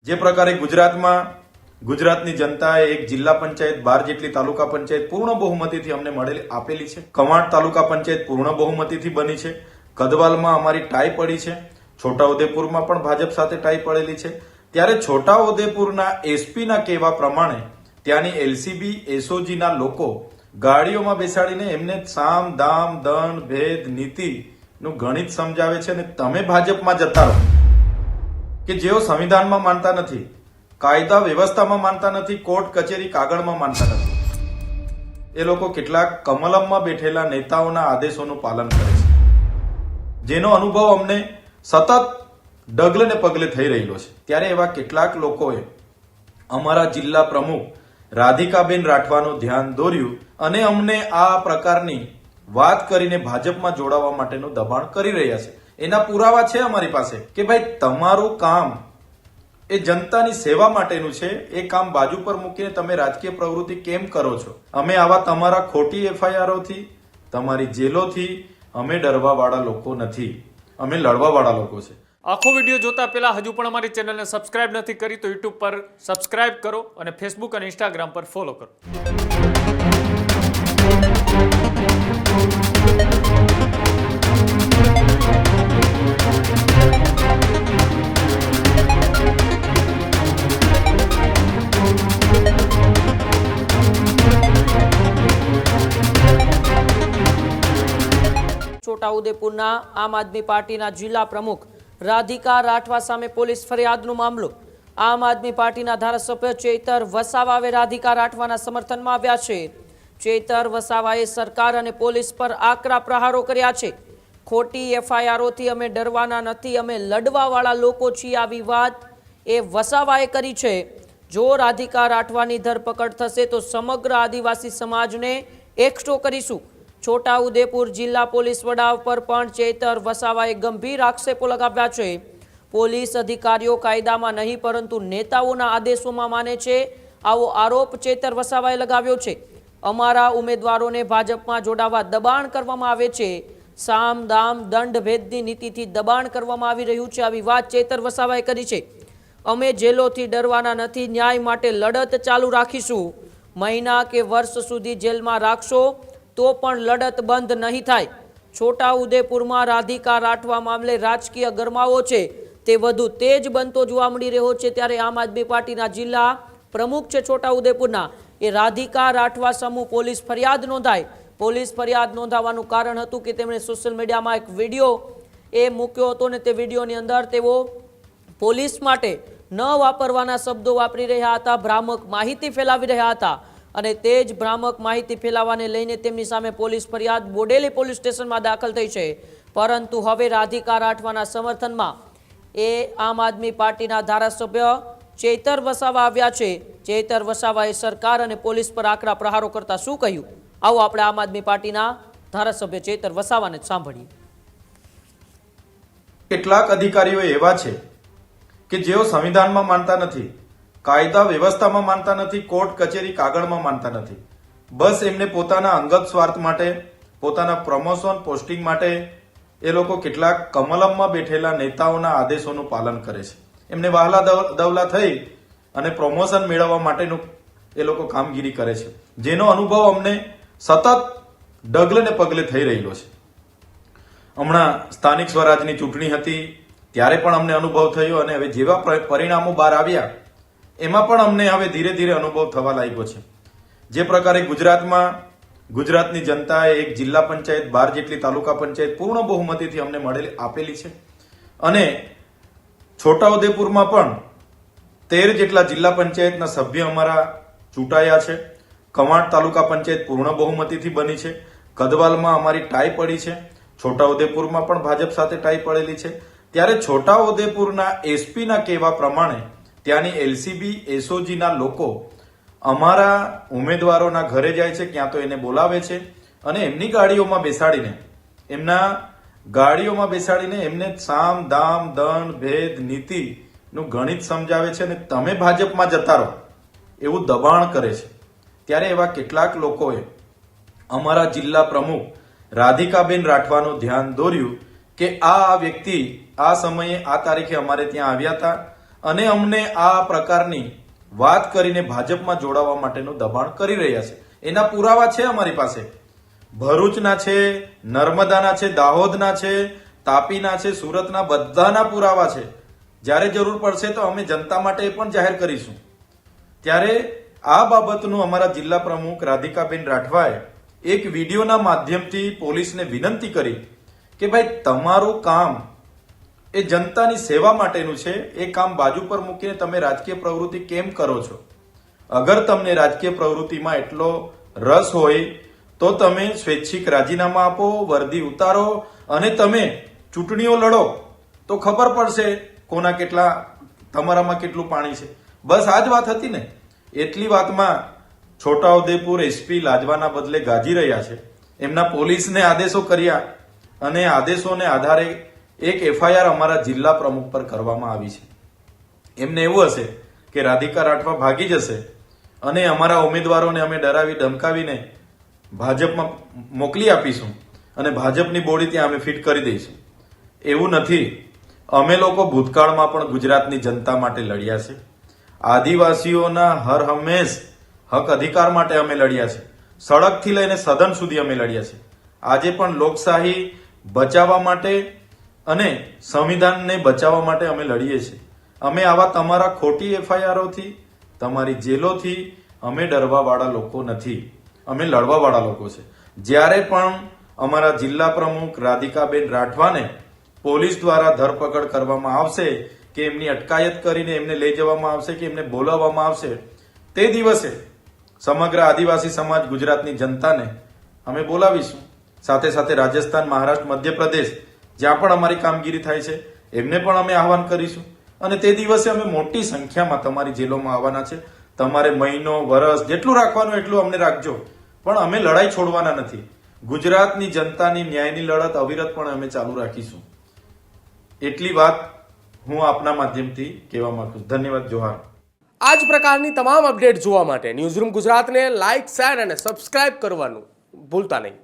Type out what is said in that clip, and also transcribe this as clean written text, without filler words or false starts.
જે પ્રકારે ગુજરાતની જનતાએ એક જિલ્લા પંચાયત 12 જેટલી તાલુકા પંચાયત પૂર્ણ બહુમતીથી અમને આપેલી છે. કવાંટ તાલુકા પંચાયત પૂર્ણ બહુમતીથી બની છે. કદવાલમાં અમારી ટાઈ પડી છે. છોટાઉદેપુરમાં પણ ભાજપ સાથે ટાઈ પડેલી છે. ત્યારે છોટાઉદેપુરના એસપીના કહેવા પ્રમાણે ત્યાંની એલસીબી એસઓજીના લોકો ગાડીઓમાં બેસાડીને એમને સામ દામ દંડ ભેદ નીતિનું ગણિત સમજાવે છે અને તમે ભાજપમાં જતા રહો કે જેઓ સંવિધાનમાં માનતા નથી, કાયદા વ્યવસ્થામાં માનતા નથી, કોર્ટ કચેરી કાગળમાં માનતા નથી. એ લોકો કેટલાક કમલમમાં બેઠેલા નેતાઓના આદેશોનું પાલન કરે છે, જેનો અનુભવ અમને સતત ડગલે ને પગલે થઈ રહેલો છે. ત્યારે એવા કેટલાક લોકોએ અમારા જિલ્લા પ્રમુખ રાધિકાબેન રાઠવાનું ધ્યાન દોર્યું અને અમને આ પ્રકારની વાત કરીને ભાજપમાં જોડાવા માટેનું દબાણ કરી રહ્યા છે. એના પુરાવા છે અમારી પાસે કે ભાઈ તમારું કામ એ જનતાની સેવા માટેનું છે. એ કામ બાજુ પર મૂકીને તમે રાજકીય પ્રવૃત્તિ કેમ કરો છો? અમે આવા તમારા ખોટી એફઆઈઆરોથી, તમારી જેલોથી અમે ડરવા વાળા લોકો નથી, અમે લડવા વાળા લોકો છે. આખો વિડીયો જોતા પહેલા હજુ પણ અમારી ચેનલને સબસ્ક્રાઇબ નથી કરી તો યુટ્યુબ પર સબસ્ક્રાઇબ કરો અને ફેસબુક અને ઇન્સ્ટાગ્રામ પર ફોલો કરો. છોટાઉદેપુરના આમ આદમી પાર્ટીના જિલ્લા પ્રમુખ રાધિકા રાઠવા સામે પોલીસ ફરિયાદનો મામલો. આમ આદમી પાર્ટીના ધારાસભ્ય ચેતર વસાવાએ રાધિકા રાઠવાના સમર્થનમાં આવ્યા છે. ચેતર વસાવાએ સરકાર અને પોલીસ પર આકરા પ્રહારો કર્યા છે. ખોટી એફઆઈઆરોથી અમે ડરવાના નથી, અમે લડવાવાળા લોકો છીએ, આવી વાત એ વસાવાએ કરી છે. જો રાધિકા રાઠવાની ધરપકડ થશે તો સમગ્ર આદિવાસી સમાજને એકઠો કરીશું. છોટાઉદેપુર જિલ્લા પોલીસ વડા પર પણ ચેતર વસાવાએ ગંભીર આક્ષેપો લગાવ્યા છે. પોલીસ અધિકારીઓ કાયદામાં નહીં પરંતુ નેતાઓના આદેશોમાં માને છે, આવો આરોપ ચેતર વસાવાએ લગાવ્યો છે. અમારા ઉમેદવારોને ભાજપમાં જોડાવા દબાણ કરવામાં આવે છે, સામ દામ દંડ ભેદની નીતિથી દબાણ કરવામાં આવી રહ્યું છે, આવી વાત ચેતર વસાવાએ કરી છે. અમે જેલોથી ડરવાના નથી, ન્યાય માટે લડત ચાલુ રાખીશું. મહિના કે વર્ષ સુધી જેલમાં રાખશો તો પણ લડત બંધ નહીં થાય. છોટાઉદેપુરમાં રાધિકા રાઠવા મામલે રાજકીય ગરમાવો છે તે વધુ તેજ બનતો જોવા મળી રહ્યો છે. ત્યારે આમ આદમી પાર્ટીના જિલ્લા પ્રમુખ છે છોટાઉદેપુરના, એ રાધિકા રાઠવા સામે પોલીસ ફરિયાદ નોંધાય. પોલીસ ફરિયાદ નોંધાવાનું કારણ હતું કે તેમણે સોશિયલ મીડિયામાં એક વિડીયો એ મૂક્યો હતો ને તે વિડીયોની અંદર તેઓ પોલીસ માટે ન વાપરવાના શબ્દો વાપરી રહ્યા હતા, ભ્રામક માહિતી ફેલાવી રહ્યા હતા અને તે જ ભ્રામક માહિતી ફેલાવાને લઈને તેમની સામે પોલીસ ફરિયાદ બોડેલી પોલીસ સ્ટેશનમાં દાખલ થઈ છે. પરંતુ હવે રાધિકા રાઠવાના સમર્થનમાં એ આમ આદમી પાર્ટીના ધારાસભ્ય ચેતર વસાવા આવ્યા છે. ચેતર વસાવાએ સરકાર અને પોલીસ પર આકરા પ્રહારો કરતા શું કહ્યું, આવો આપણે આમ આદમી પાર્ટીના ધારાસભ્ય ચેતર વસાવાને જ સાંભળીએ. કેટલાક અધિકારીઓ એવા છે કે જેઓ સંવિધાનમાં માનતા નથી, કાયદા વ્યવસ્થામાં માનતા નથી, કોર્ટ કચેરી કાગળમાં માનતા નથી. બસ એમને પોતાના અંગત સ્વાર્થ માટે, પોતાના પ્રમોશન પોસ્ટિંગ માટે એ લોકો કેટલાક કમલમમાં બેઠેલા નેતાઓના આદેશોનું પાલન કરે છે. એમને વહાલા દવલા થઈ અને પ્રમોશન મેળવવા માટેનું એ લોકો કામગીરી કરે છે, જેનો અનુભવ અમને સતત ડગલે ને પગલે થઈ રહેલો છે. હમણાં સ્થાનિક સ્વરાજની ચૂંટણી હતી ત્યારે પણ અમને અનુભવ થયો અને હવે જેવા પરિણામો બહાર આવ્યા એમાં પણ અમને હવે ધીરે ધીરે અનુભવ થવા લાગ્યો છે. જે પ્રકારે ગુજરાતની જનતાએ એક જિલ્લા પંચાયત 12 જેટલી તાલુકા પંચાયત પૂર્ણ બહુમતીથી અમને આપેલી છે અને છોટાઉદેપુરમાં પણ 13 જેટલા જિલ્લા પંચાયતના સભ્ય અમારા ચૂંટાયા છે. કવાંટ તાલુકા પંચાયત પૂર્ણ બહુમતીથી બની છે. કદવાલમાં અમારી ટાઈ પડી છે. છોટાઉદેપુરમાં પણ ભાજપ સાથે ટાઈ પડેલી છે. ત્યારે છોટાઉદેપુરના એસપીના કહેવા પ્રમાણે ત્યાંની એલસીબી એસઓજીના લોકો અમારા ઉમેદવારોના ઘરે જાય છે, ક્યાં તો એને બોલાવે છે અને એમની ગાડીઓમાં બેસાડીને એમને સામ દામ દંડ ભેદ નીતિનું ગણિત સમજાવે છે અને તમે ભાજપમાં જતા રહો એવું દબાણ કરે છે. ત્યારે એવા કેટલાક લોકોએ અમારા જિલ્લા પ્રમુખ રાધિકાબેન રાઠવાનું ધ્યાન દોર્યું કે આ વ્યક્તિ આ સમયે આ તારીખે અમારે ત્યાં આવ્યા હતા અને અમને આ પ્રકારની વાત કરીને ભાજપમાં જોડાવા માટેનું દબાણ કરી રહ્યા છે. એના પુરાવા છે અમારી પાસે. ભરૂચના છે, નર્મદાના છે, દાહોદના છે, તાપીના છે, સુરતના બધાના પુરાવા છે. જ્યારે જરૂર પડશે તો અમે જનતા માટે એ પણ જાહેર કરીશું. ત્યારે આ બાબતનું અમારા જિલ્લા પ્રમુખ રાધિકાબેન રાઠવાએ એક વિડીયોના માધ્યમથી પોલીસને વિનંતી કરી કે ભાઈ તમારું કામ એ જનતાની સેવા માટેનું છે. એ કામ બાજુ પર મૂકીને તમે રાજકીય પ્રવૃત્તિ કેમ કરો છો? અગર તમને રાજકીય પ્રવૃત્તિમાં એટલો રસ હોય તો તમે સ્વૈચ્છિક રાજીનામા આપો, વર્દી ઉતારો અને તમે ચૂંટણીઓ લડો તો ખબર પડશે કોના કેટલા તમારામાં કેટલું પાણી છે. બસ આ જ વાત હતી ને. એટલી વાતમાં છોટાઉદેપુર એસપી લાજવાના બદલે ગાજી રહ્યા છે. એમના પોલીસને આદેશો કર્યા અને આદેશોને આધારે એક એફઆઈઆર અમારા જિલ્લા પ્રમુખ પર કરવામાં આવી છે. એમને એવું હશે કે રાધિકા રાઠવા ભાગી જશે અને અમારા ઉમેદવારોને અમે ડરાવી ધમકાવીને ભાજપમાં મોકલી આપીશું અને ભાજપની બોડી ત્યાં અમે ફિટ કરી દઈશું. એવું નથી. અમે લોકો ભૂતકાળમાં પણ ગુજરાતની જનતા માટે લડ્યા છે. આદિવાસીઓના હર હંમેશ હક અધિકાર માટે અમે લડ્યા છે. સડકથી લઈને સદન સુધી અમે લડ્યા છે. આજે પણ લોકશાહી બચાવવા માટે અને સંવિધાનને બચાવવા માટે અમે લડીએ છીએ. અમે આવા તમારા ખોટી એફઆઈઆરોથી, તમારી જેલોથી અમે ડરવાવાળા લોકો નથી. અમે લડવાવાળા લોકો છે. જ્યારે પણ અમારા જિલ્લા પ્રમુખ રાધિકાબેન રાઠવાને પોલીસ દ્વારા ધરપકડ કરવામાં આવશે કે એમની અટકાયત કરીને એમને લઈ જવામાં આવશે કે એમને બોલાવવામાં આવશે, તે દિવસે સમગ્ર આદિવાસી સમાજ ગુજરાતની જનતાને અમે બોલાવીશું. સાથે સાથે રાજસ્થાન, મહારાષ્ટ્ર, મધ્યપ્રદેશ જ્યાં પણ અમારી કામગીરી થાય છે એમને પણ અમે આહવાન કરીશું અને તે દિવસે અમે મોટી સંખ્યામાં તમારી જેલોમાં આવવાના છે. તમારે મહિનો, વરસ જેટલું રાખવાનું એટલું અમને રાખજો, પણ અમે લડાઈ છોડવાના નથી. ગુજરાતની જનતાની ન્યાયની લડત અવિરતપણે અમે ચાલુ રાખીશું. એટલી વાત હું આપના માધ્યમથી કહેવા માંગુ છું. ધન્યવાદ. જોહાર. આ જ પ્રકારની તમામ અપડેટ જોવા માટે ન્યૂઝરૂમ ગુજરાતને લાઇક, શેર અને સબસ્ક્રાઇબ કરવાનું ભૂલતા નહીં.